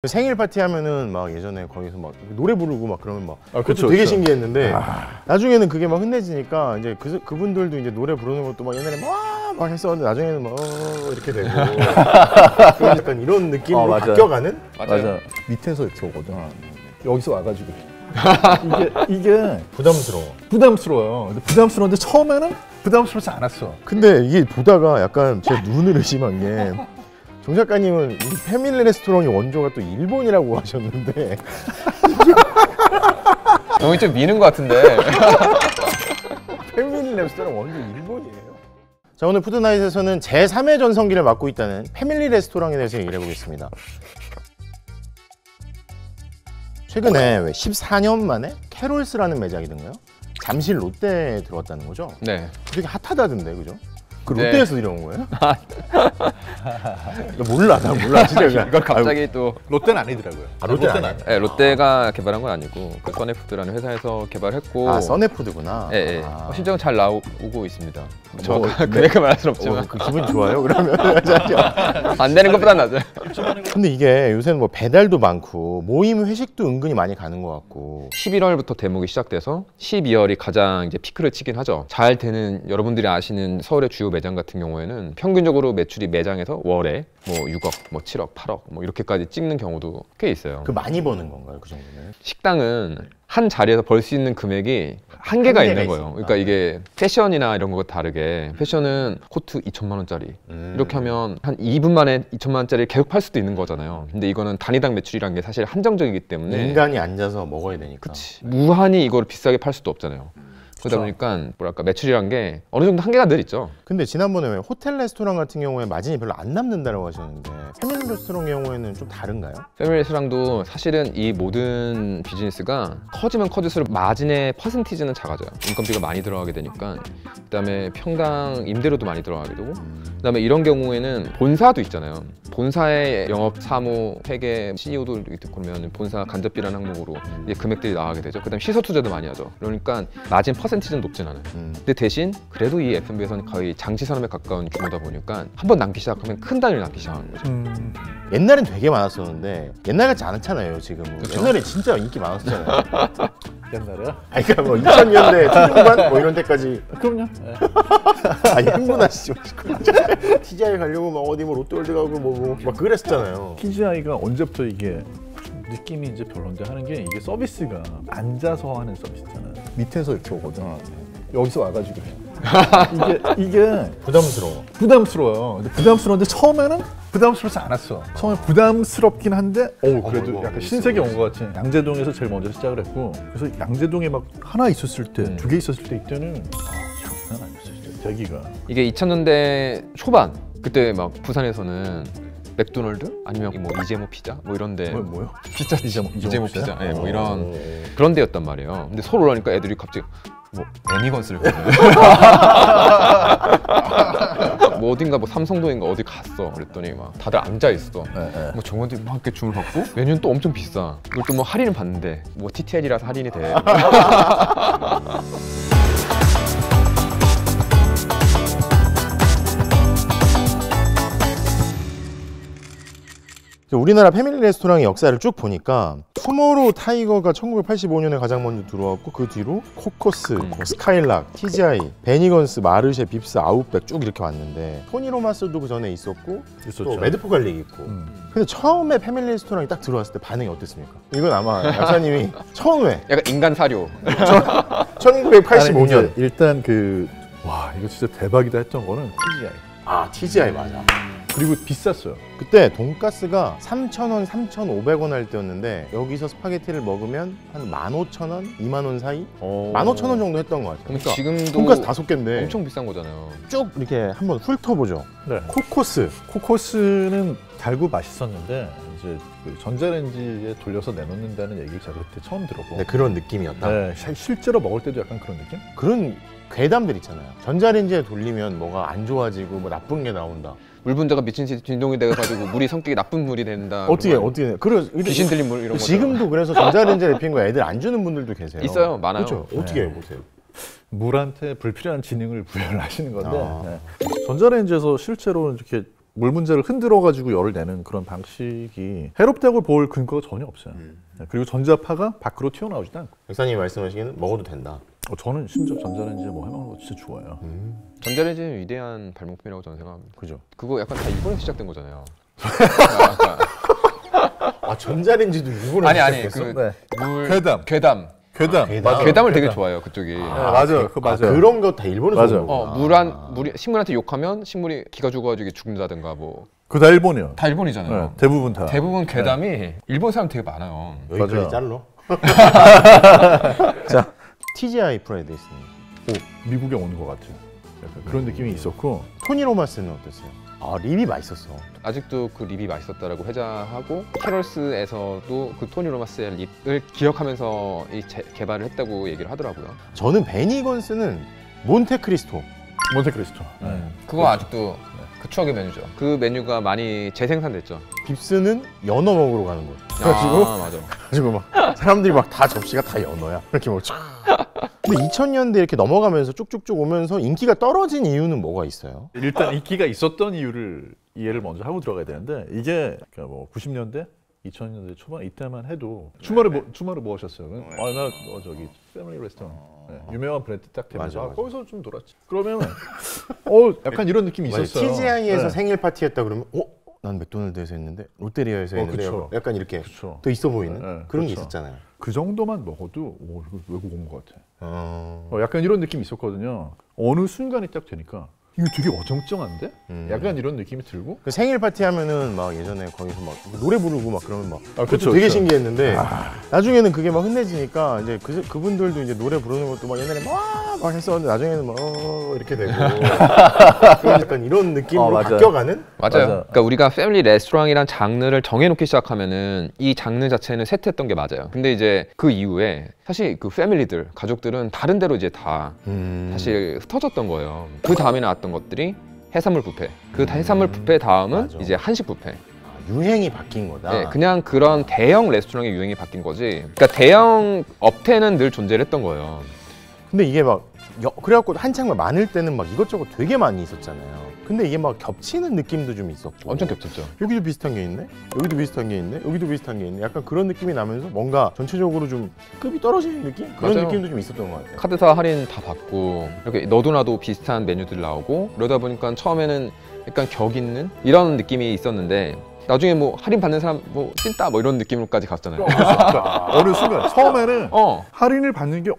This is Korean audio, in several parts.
생일 파티 하면은 막 예전에 거기서 막 노래 부르고 막 그러면 막 그쵸, 되게 그쵸. 신기했는데 나중에는 그게 막 흔해지니까 이제 그분들도 이제 노래 부르는 것도 막 옛날에 막 했었는데 나중에는 막 이렇게 되고 약간 이런 느낌으로 바뀌어가는? 맞아. 밑에서 이렇게 오거든. 여기서 와가지고 이게 부담스러워요. 근데 부담스러운데 처음에는 부담스럽지 않았어. 근데 이게 보다가 약간 제 눈을 의심한 게 정 작가님은 이 패밀리 레스토랑의 원조가 또 일본이라고 하셨는데 형이 좀 미는 것 같은데. 패밀리 레스토랑 원조 일본이에요? 자, 오늘 푸드나잇에서는 제3의 전성기를 맡고 있다는 패밀리 레스토랑에 대해서 얘기를 해보겠습니다. 최근에 왜 14년 만에 캐롤스라는 매장이던가요? 잠실 롯데에 들어왔다는 거죠? 네. 되게 핫하다던데, 그죠? 그 네. 롯데에서 이런 거예요? 나 몰라 진짜. 이걸 갑자기 또 롯데는 아니더라고요. 롯데는 아니에요? 네, 롯데가 개발한 건 아니고 그 써네푸드라는 회사에서 개발했고. 써네푸드구나. 예. 실적은 잘 나오고 있습니다. 그렇게 말할 순 없지만. 그 기분 좋아요? 그러면 안 되는 것보다 낫아요. 근데 이게 요새는 뭐 배달도 많고 모임 회식도 은근히 많이 가는 것 같고 11월부터 대목이 시작돼서 12월이 가장 이제 피크를 치긴 하죠. 잘 되는 여러분들이 아시는 서울의 주요 매장 같은 경우에는 평균적으로 매출이 매장에서 월에 뭐 6억, 뭐 7억, 8억 뭐 이렇게까지 찍는 경우도 꽤 있어요. 그 많이 버는 건가요, 그 정도는? 식당은 한 자리에서 벌 수 있는 금액이 한계가 있는 거예요. 그러니까 이게 패션이나 이런 거와 다르게 패션은 코트 2천만 원짜리 이렇게 하면 한 2분 만에 2천만 원짜리 계속 팔 수도 있는 거잖아요. 근데 이거는 단위당 매출이라는 게 사실 한정적이기 때문에 인간이 앉아서 먹어야 되니까. 그치. 무한히 이걸 비싸게 팔 수도 없잖아요. 그러다 보니까 뭐랄까 매출이란 게 어느 정도 한계가 늘 있죠. 근데 지난번에 왜 호텔 레스토랑 같은 경우에 마진이 별로 안 남는다고 하셨는데 패밀리 레스토랑의 경우에는 좀 다른가요? 패밀리 레스토랑도 사실은 이 모든 비즈니스가 커지면 커질수록 마진의 퍼센티지는 작아져요. 인건비가 많이 들어가게 되니까. 그다음에 평당 임대료도 많이 들어가게 되고 그다음에 이런 경우에는 본사도 있잖아요. 본사의 영업 사무 회계 CEO도 있고 그러면 본사 간접비라는 항목으로 이제 금액들이 나가게 되죠. 그다음에 시설 투자도 많이 하죠. 그러니까 마진 퍼센티지는 높진 않아요. 근데 대신 그래도 이 F&B에서는 거의 장치 산업에 가까운 규모다 보니까 한 번 남기 시작하면 큰 단위를 남기 시작하는 거죠. 옛날엔 되게 많았었는데 옛날 같지 않잖아요, 지금은. 그쵸? 옛날에 진짜 인기 많았었잖아요. 옛날에요? 아니, 그러니까 뭐 2000년대 초중반 뭐 이런 때까지. 그럼요. 아니, 흥분하시지 마시고. TGI 가려고 막 어디 뭐 롯데월드 가고 막 그랬었잖아요. TGI가 언제부터 이게 느낌이 이제 별론데 하는 게 이게 서비스가 앉아서 하는 서비스잖아요. 밑에서 이렇게 오거든. 여기서 와가지고 이게 부담스러워요. 근데 부담스러운데 처음에는 부담스럽지 않았어. 처음에 부담스럽긴 한데 그래도 약간 신세계 온 것 같이 양재동에서 제일 먼저 시작을 했고 그래서 양재동에 막 하나 있었을 때, 두 개 있었을 때 이때는 장난 아니었어 진짜 대기가. 이게 2000년대 초반 그때 막 부산에서는 맥도널드 아니면 뭐 이재모 피자 뭐 이런데 뭐요? 피자 이재모 피자 네, 뭐 이런 그런 데였단 말이에요. 근데 서울 올라오니까 애들이 갑자기 뭐 애니건스를 뭐 어딘가 뭐 삼성동인가 어디 갔어 그랬더니 막 다들 앉아 있어. 뭐 정원들이 막 이렇게 줄을 받고 메뉴는 또 엄청 비싸. 이걸 또 뭐 할인을 받는데 뭐 TTL이라서 할인이 돼. 우리나라 패밀리 레스토랑의 역사를 쭉 보니까 투모로우 타이거가 1985년에 가장 먼저 들어왔고 그 뒤로 코코스, 뭐 스카일락, TGI, 베니건스, 마르쉐, 빕스, 아웃백 쭉 이렇게 왔는데 토니 로마스도 그 전에 있었고 또 매드포 갈릭 있고 근데 처음에 패밀리 레스토랑이 딱 들어왔을 때 반응이 어땠습니까? 이건 아마 약사님이 처음에 약간 인간 사료 1985년 일단 와 이거 진짜 대박이다 했던 거는 TGI. TGI 맞아. 그리고 비쌌어요. 그때 돈가스가 3,000원, 3,500원 할 때였는데 여기서 스파게티를 먹으면 한 15,000원, 2만 원 사이? 15,000원 정도 했던 것 같아요. 그러니까 지금도 돈가스 5개인데 엄청 비싼 거잖아요. 쭉 이렇게 한번 훑어보죠. 네. 코코스는 달고 맛있었는데 이제 그 전자레인지에 돌려서 내놓는다는 얘기를 제가 그때 처음 들었고 네, 그런 느낌이었다. 네, 실제로 먹을 때도 약간 그런 느낌? 그런 괴담들 있잖아요. 전자레인지에 돌리면 뭐가 안 좋아지고 뭐 나쁜 게 나온다. 물 분자가 미친 듯이 진동이 돼가지고 물이 성격이 나쁜 물이 된다. 어떻게 귀신 들린 물 이런 거. 지금도 그래서 전자레인지에 데피는 거 애들 안 주는 분들도 계세요. 있어요, 많아요. 그렇죠. 어떻게 못해요? 물한테 불필요한 지능을 부여를 하시는 건데 전자레인지에서 실제로 이렇게 물 문제를 흔들어 가지고 열을 내는 그런 방식이 해롭다고 볼 근거가 전혀 없어요. 그리고 전자파가 밖으로 튀어나오지도 않고. 박사님이 말씀하시기에는 먹어도 된다. 저는 심지어 전자레인지에 뭐 해먹는 거 진짜 좋아해요. 전자레인지는 위대한 발명품이라고 저는 생각합니다. 그죠? 그거 약간 다 일본에서 시작된 거잖아요. 아 전자레인지도 일본에서 아니 시작했어? 그 네. 물 괴담. 괴담 괴담. 맞아. 괴담을 되게 좋아해요 그쪽이. 네, 맞아요. 그거 맞아요. 그런 거 다 일본에서 맞아요. 온 거구나. 물이 식물한테 욕하면 식물이 기가 죽어가지고 죽는다든가 뭐. 그거 다 일본이요. 다 일본이잖아요. 네, 대부분 다. 대부분 괴담이 일본 사람 되게 많아요. 여기까지 맞아요. 잘러. 자, TGI 프라이데이스님. 오, 미국에 온 것 같은 약간 그런 느낌이 있었고. 토니 로마스는 어땠어요? 아 립이 맛있었어. 아직도 그 립이 맛있었다라고 회자하고 캐럴스에서도 그 토니 로마스의 립을 기억하면서 개발을 했다고 얘기를 하더라고요. 저는 베니건스는 몬테크리스토. 몬테크리스토. 그거 아직도 그 추억의 메뉴죠. 그 메뉴가 많이 재생산됐죠. 빕스는 연어 먹으러 가는 거예요. 아 맞아. 그래가지고 막 사람들이 막 다 접시가 다 연어야. 이렇게 뭐 쫙. 근데 2000년대 이렇게 넘어가면서 쭉쭉쭉 오면서 인기가 떨어진 이유는 뭐가 있어요? 일단 인기가 있었던 이유를 이해를 먼저 하고 들어가야 되는데 이게 그러니까 뭐 90년대, 2000년대 초반 이때만 해도 주말에 뭐 하셨어요? 나 저기 패밀리 레스토랑 유명한 브랜드 딱 되면서 맞아. 거기서 좀 돌았지. 그러면 약간 이런 느낌이 있었어요. TGI에서 네. 생일 파티 했다 그러면 난 맥도날드에서 했는데 롯데리아에서 했는데 그쵸. 약간 이렇게 그쵸. 더 있어 보이는 네, 그런 게 그쵸. 있었잖아요. 그 정도만 먹어도 이거 외국 온 것 같아. 어... 약간 이런 느낌이 있었거든요. 어느 순간이 딱 되니까 이거 되게 어정쩡한데? 약간 이런 느낌이 들고. 그 생일 파티 하면은 막 예전에 거기서 막 노래 부르고 막 그러면 막 아, 그것도 그쵸, 되게 그쵸. 신기했는데 나중에는 그게 막 흔해지니까 이제 그분들도 이제 노래 부르는 것도 막 옛날에 막 했었는데 나중에는 막 이렇게 되고 약간 이런 느낌으로 맞아요. 바뀌어가는? 맞아요. 맞아. 그러니까 우리가 패밀리 레스토랑이란 장르를 정해놓기 시작하면은 이 장르 자체는 세트했던 게 맞아요. 근데 이제 그 이후에 사실 그 패밀리들, 가족들은 다른 데로 이제 다 사실 흩어졌던 거예요. 그 다음에 나왔던 것들이 해산물 뷔페. 그 해산물 뷔페 다음은 맞아. 이제 한식 뷔페. 유행이 바뀐 거다. 네, 그냥 그런 대형 레스토랑의 유행이 바뀐 거지. 그러니까 대형 업태는 늘 존재를 했던 거예요. 근데 이게 막 그래갖고 한창 막 많을 때는 막 이것저것 되게 많이 있었잖아요. 근데 이게 막 겹치는 느낌도 좀 있었고 엄청 겹쳤죠. 여기도 비슷한 게 있네? 여기도 비슷한 게 있네? 여기도 비슷한 게 있네? 약간 그런 느낌이 나면서 뭔가 전체적으로 좀 급이 떨어지는 느낌? 그런 맞아요. 느낌도 좀 있었던 것 같아요. 카드사 할인 다 받고 이렇게 너도 나도 비슷한 메뉴들 나오고 그러다 보니까 처음에는 약간 격 있는 이런 느낌이 있었는데 나중에 뭐 할인 받는 사람 뭐 찐따 뭐 이런 느낌으로까지 갔잖아요. 어느 순간 처음에는 어. 할인을 받는 게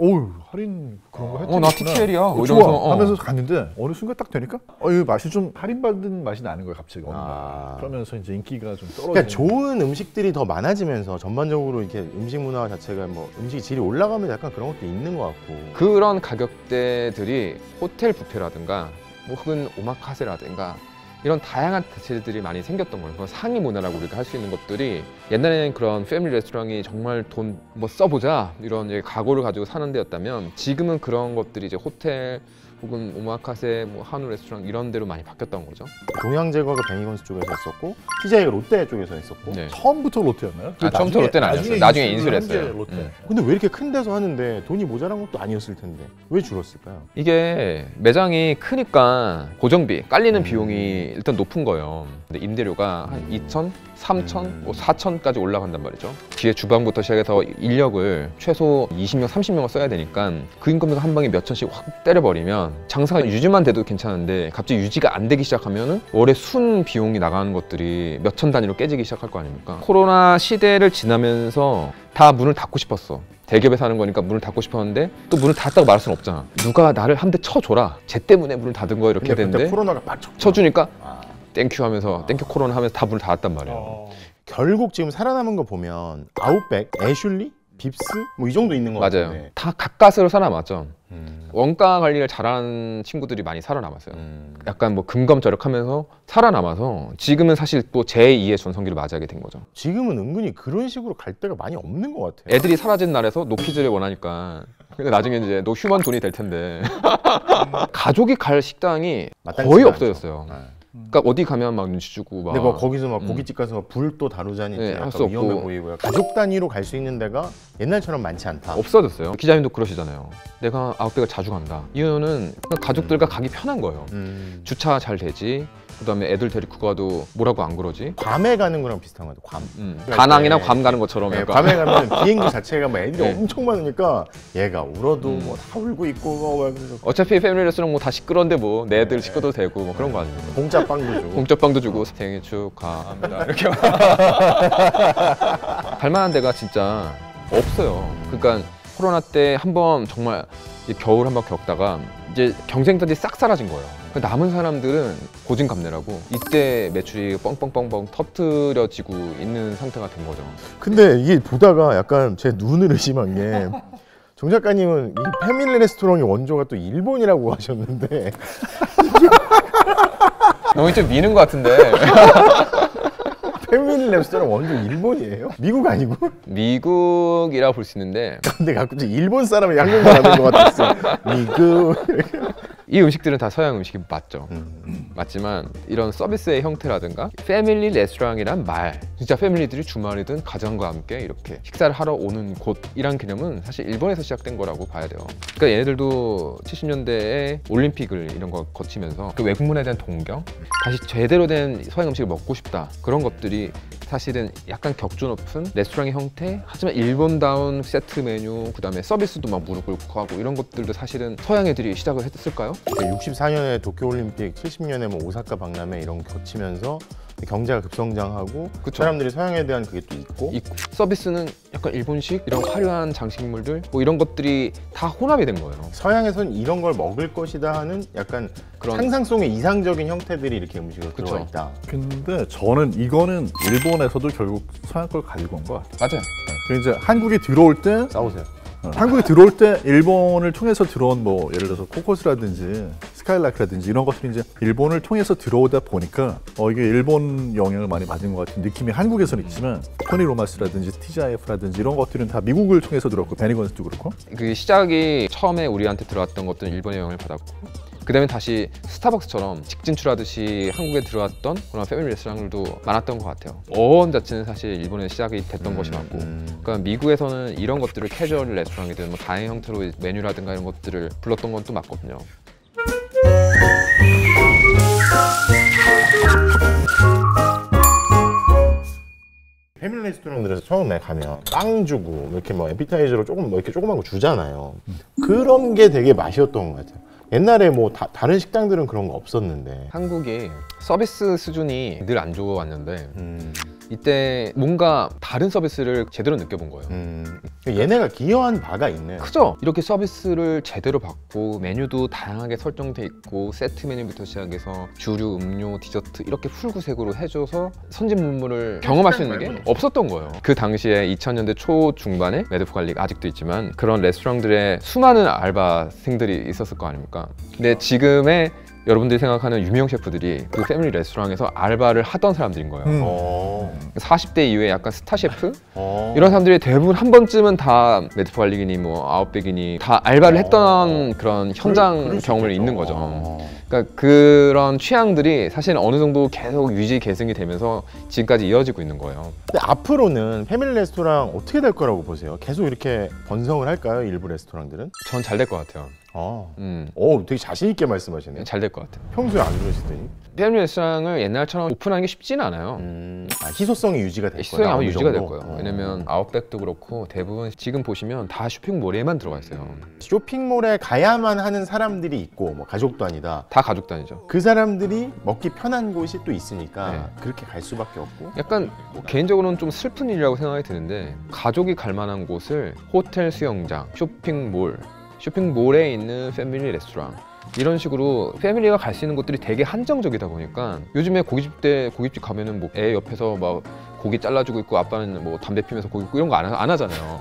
할인 그런 거 했지. 나 TTL이야. 뭐 좋아 이러면서, 하면서 갔는데 어느 순간 딱 되니까 이 맛이 좀 할인받은 맛이 나는 거야 갑자기 어느 날. 아. 그러면서 이제 인기가 좀 떨어지는. 그러니까 좋은 음식들이 더 많아지면서 전반적으로 이렇게 음식 문화 자체가 뭐 음식 질이 올라가면 약간 그런 것도 있는 것 같고. 그런 가격대들이 호텔 뷔페라든가 뭐 혹은 오마카세라든가 이런 다양한 대체들이 많이 생겼던 거예요. 상위 문화라고 우리가 할 수 있는 것들이 옛날에는 그런 패밀리 레스토랑이 정말 돈 뭐 써보자 이런 각오를 가지고 사는 데였다면 지금은 그런 것들이 이제 호텔 혹은 오마카세, 뭐 한우 레스토랑 이런 데로 많이 바뀌었던 거죠. 동양 제과가 베니건스 쪽에서 했었고 TGI가 롯데 쪽에서 했었고. 네. 처음부터 롯데였나요? 처음부터 롯데는 아니었어요. 나중에 인수했어요. 롯데. 근데 왜 이렇게 큰 데서 하는데 돈이 모자란 것도 아니었을 텐데 왜 줄었을까요? 이게 매장이 크니까 고정비, 깔리는 비용이 일단 높은 거예요. 근데 임대료가 한 2천, 3천, 뭐 4천까지 올라간단 말이죠. 뒤에 주방부터 시작해서 인력을 최소 20명, 30명을 써야 되니까 그 인건비가 한 방에 몇 천씩 확 때려버리면 장사가 유지만 돼도 괜찮은데 갑자기 유지가 안 되기 시작하면은 월에 순 비용이 나가는 것들이 몇 천 단위로 깨지기 시작할 거 아닙니까? 코로나 시대를 지나면서 다 문을 닫고 싶었어. 대기업에서 하는 거니까 문을 닫고 싶었는데 또 문을 닫았다고 말할 수는 없잖아. 누가 나를 한 대 쳐줘라. 쟤 때문에 문을 닫은 거야 이렇게 근데 그때 되는데 코로나가 빡 쳤구나. 쳐주니까 땡큐 하면서 땡큐 코로나 하면서 다 문을 닫았단 말이에요. 결국 지금 살아남은 거 보면 아웃백, 애슐리, 빕스 뭐 이 정도 있는 거 맞아요. 같은데. 다 가까스로 살아남았죠. 원가 관리를 잘하는 친구들이 많이 살아남았어요. 약간 뭐 금검절약하면서 살아남아서 지금은 사실 또 제2의 전성기를 맞이하게 된 거죠. 지금은 은근히 그런 식으로 갈 데가 많이 없는 것 같아요. 애들이 사라진 날에서 노키즈를 원하니까 근데 나중에 이제 너 휴먼 돈이 될 텐데 가족이 갈 식당이 마땅치가 거의 않죠. 없어졌어요. 네. 그러니까 어디 가면 막 눈치 주고 막 근데 뭐 거기서 막 고깃집 가서 불 또 다루자니 네, 약간 할수 위험해 없고. 보이고요. 가족 단위로 갈 수 있는 데가 옛날처럼 많지 않다. 없어졌어요. 기자님도 그러시잖아요. 내가 아웃백을 자주 간다. 이유는 그냥 가족들과 가기 편한 거예요. 주차 잘 되지, 그다음에 애들 데리고 가도 뭐라고 안 그러지? 괌에 가는 거랑 비슷한 거 같아. 괌. 다낭이나 괌 가는 것처럼 네, 약간. 괌에 가면 비행기 자체가 막 애들이 네. 엄청 많으니까 얘가 울어도 뭐 다 울고 있고 막 그래서 어차피 패밀리 레스토랑 뭐 다 시끄러운데 뭐 내 애들 시끄러도 되고 뭐 그런 거 아니에요. 공짜 빵도 주고. 공짜 빵도 주고 생일 축하합니다 이렇게 갈만한 데가 진짜 없어요. 그러니까 코로나 때 한번 정말 이 겨울 한번 겪다가 이제 경쟁자들이 싹 사라진 거예요. 남은 사람들은 고진감래라고 이때 매출이 뻥뻥뻥뻥 터뜨려지고 있는 상태가 된 거죠. 근데 이게 보다가 약간 제 눈을 의심한 게 정 작가님은 이 패밀리 레스토랑의 원조가 또 일본이라고 하셨는데 너무 좀 미는 것 같은데. 패밀리 레스토랑 원조 일본이에요? 미국 아니고? 미국이라고 볼 수 있는데 근데 가끔씩 일본 사람이 한국말 하는 것 같았어. 미국. 이 음식들은 다 서양 음식이 맞죠. 맞지만 이런 서비스의 형태라든가 패밀리 레스토랑이란 말, 진짜 패밀리들이 주말이든 가정과 함께 이렇게 식사를 하러 오는 곳이란 개념은 사실 일본에서 시작된 거라고 봐야 돼요. 그러니까 얘네들도 70년대에 올림픽을 이런 거 거치면서 그 외국 문화에 대한 동경, 다시 제대로 된 서양 음식을 먹고 싶다, 그런 것들이 사실은 약간 격조 높은 레스토랑의 형태, 하지만 일본다운 세트 메뉴, 그 다음에 서비스도 막 무릎 꿇고 하고 이런 것들도 사실은 서양 애들이 시작을 했을까요? 64년에 도쿄올림픽, 70년에 뭐 오사카 박람회 이런 거 거치면서 경제가 급성장하고 그쵸. 사람들이 서양에 대한 그게 또 있고 서비스는 약간 일본식 이런 화려한 장식물들 뭐 이런 것들이 다 혼합이 된 거예요. 서양에선 이런 걸 먹을 것이다 하는 약간 그런 상상 속의 이상적인 형태들이 이렇게 음식으로 그쵸. 들어가 있다. 근데 저는 이거는 일본에서도 결국 서양 걸 가지고 온 것 같아요. 맞아요. 이제 한국에 들어올 때 싸우세요. 한국에 들어올 때 일본을 통해서 들어온 뭐 예를 들어서 코코스라든지 스카일라크라든지 이런 것들이 이제 일본을 통해서 들어오다 보니까 이게 일본 영향을 많이 받은 것 같은 느낌이 한국에서는 있지만 토니 로마스라든지 TGIF라든지 이런 것들은 다 미국을 통해서 들어왔고 베니건스도 그렇고 그 시작이 처음에 우리한테 들어왔던 것들은 일본의 영향을 받았고 그다음에 다시 스타벅스처럼 직진출하듯이 한국에 들어왔던 그런 패밀리 레스토랑들도 많았던 것 같아요. 어원 자체는 사실 일본에 시작이 됐던 것이 맞고 그러니까 미국에서는 이런 것들을 캐주얼 레스토랑이든 뭐 다양한 형태로 메뉴라든가 이런 것들을 불렀던 건 또 맞거든요. 패밀리 레스토랑들에서 처음에 가면 빵 주고 이렇게 뭐 에피타이저로 조금 뭐 이렇게 조그만 거 주잖아요. 그런 게 되게 맛이었던 것 같아요. 옛날에 뭐 다른 식당들은 그런 거 없었는데 한국이 서비스 수준이 늘 안 좋아왔는데 이때 뭔가 다른 서비스를 제대로 느껴본 거예요. 얘네가 기여한 바가 있네. 크죠? 이렇게 서비스를 제대로 받고 메뉴도 다양하게 설정돼 있고 세트 메뉴부터 시작해서 주류, 음료, 디저트 이렇게 풀구색으로 해줘서 선진문물을 경험할 수 있는 게 없었던 거예요. 그 당시에 2000년대 초중반에 매드프 갈릭 아직도 있지만 그런 레스토랑들의 수많은 알바생들이 있었을 거 아닙니까? 근데 지금의 여러분들이 생각하는 유명 셰프들이 그 패밀리 레스토랑에서 알바를 하던 사람들인 거예요. 40대 이후에 약간 스타 셰프? 이런 사람들이 대부분 한 번쯤은 다 매드프 갈릭이니 뭐 아웃백이니 다 알바를 했던 그런 현장 경험을 있는 거죠. 그러니까 그런 취향들이 사실 어느 정도 계속 유지 계승이 되면서 지금까지 이어지고 있는 거예요. 근데 앞으로는 패밀리 레스토랑 어떻게 될 거라고 보세요? 계속 이렇게 번성을 할까요? 일부 레스토랑들은? 전 잘 될 것 같아요. 되게 자신 있게 말씀하시네요. 잘 될 것 같아요. 평소에 안 그러시더니. 패밀리 레스토랑을 옛날처럼 오픈하는 게 쉽지는 않아요. 희소성이 유지가 될 거예요. 희소성이 아마 유지가 될 거예요. 왜냐면 아웃백도 그렇고 대부분 지금 보시면 다 쇼핑몰에만 들어가 있어요. 쇼핑몰에 가야만 하는 사람들이 있고 뭐 가족도 아니다. 다 가족 단위죠. 그 사람들이 먹기 편한 곳이 또 있으니까 네. 그렇게 갈 수밖에 없고. 약간 개인적으로는 좀 슬픈 일이라고 생각이 드는데 가족이 갈 만한 곳을 호텔 수영장, 쇼핑몰에 있는 패밀리 레스토랑 이런 식으로 패밀리가 갈 수 있는 곳들이 되게 한정적이다 보니까 요즘에 고깃집 가면은 뭐 애 옆에서 막 고기 잘라주고 있고 아빠는 뭐 담배 피면서 고기 굽고 이런 거 안 하잖아요.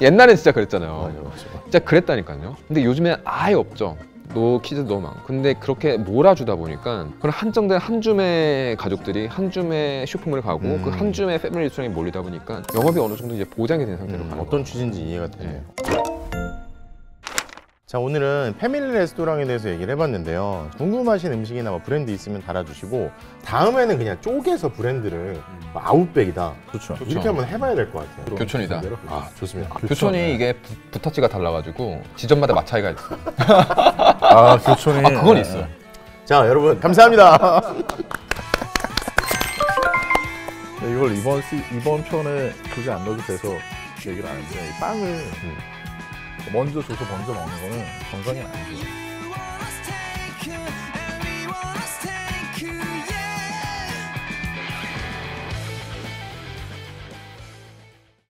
옛날엔 진짜 그랬잖아요. 맞아. 진짜 그랬다니까요. 근데 요즘엔 아예 없죠. 키즈도 너무 많고. 근데 그렇게 몰아주다 보니까 그런 한정된 한 줌의 가족들이 한 줌의 쇼핑몰을 가고 그 한 줌의 패밀리 레스토랑에 몰리다 보니까 영업이 어느 정도 이제 보장이 된 상태로 가는 어떤 거예요. 취지인지 이해가 되네요. 자, 오늘은 패밀리 레스토랑에 대해서 얘기를 해봤는데요. 궁금하신 음식이나 뭐 브랜드 있으면 달아주시고 다음에는 그냥 쪼개서 브랜드를 뭐 아웃백이다. 좋죠. 이렇게 한번 해봐야 될 것 같아요. 교촌이다. 아, 좋습니다. 교촌이 이게 부타치가 달라가지고 지점마다 맛 차이가 있어요. 교촌이 그건 있어요. 자, 여러분 감사합니다. 이걸 이번 편에 굳이 안 넣어도 돼서 얘기를 안 했는데 이 빵을 먼저 줘서 먼저 먹는 거는 건강에 안 좋아요.